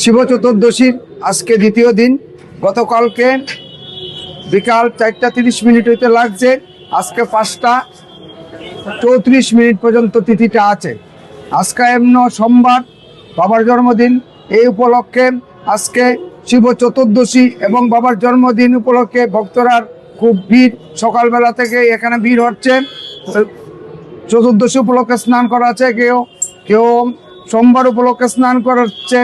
শিব চতুর্দশীর আজকে দ্বিতীয় দিন। গতকালকে বিকাল 4:30 হইতে লাগছে, আজকে 5:34 পর্যন্ত তিথিটা আছে। আজকে এমন সোমবার, বাবার জন্মদিন। এই উপলক্ষে আজকে শিব চতুর্দশী এবং বাবার জন্মদিন উপলক্ষে ভক্তরা খুব ভিড়, সকালবেলা থেকে এখানে ভিড় হচ্ছে। চতুর্দশী উপলক্ষে স্নান করা আছে, কেউ কেউ সোমবার উপলক্ষে স্নান করাচ্ছে।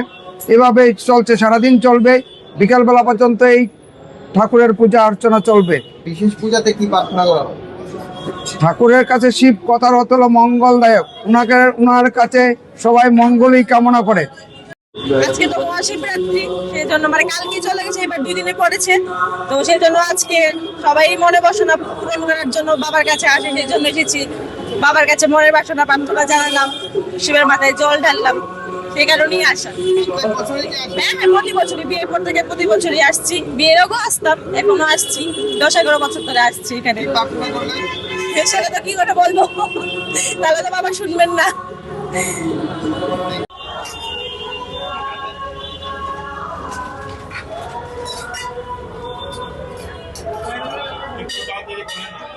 এভাবেই চলছে, সারাদিন চলবে, বিকালবেলা পর্যন্ত এই ঠাকুরের পূজা অর্চনা চলবে। বিশেষ পূজাতে কি প্রার্থনা করা হয়? ঠাকুরের কাছে শিব কথার অর্থ হলো মঙ্গলদায়ক। ওনার কাছে সবাই মঙ্গলই কামনা করে। আজকে তো মহাশিবরাত্রি, সেই জন্য মানে কালকে চলে গেছে, এবার 2 দিনে পড়েছে, তো সেই জন্য আজকে সবাই মনে বাসনা পূরণ করার জন্য বাবার কাছে আসে, সেই জন্য এসেছি। বাবার কাছে মনের বাসনা প্রার্থনা জানালাম, শিবের মাথায় জল ঢাললাম, সেই কারণেই আসা। হ্যাঁ, প্রতি বছরই, বিয়ের পর থেকে প্রতি বছরই আসছি। বিয়ের আগেও আসতাম, এখনো আসছি, 10-11 বছর ধরে আসছি এখানে। সেটা তো কি করে বলবো, তাহলে তো বাবা শুনবেন না। একটু তাড়াতাড়ি করেন।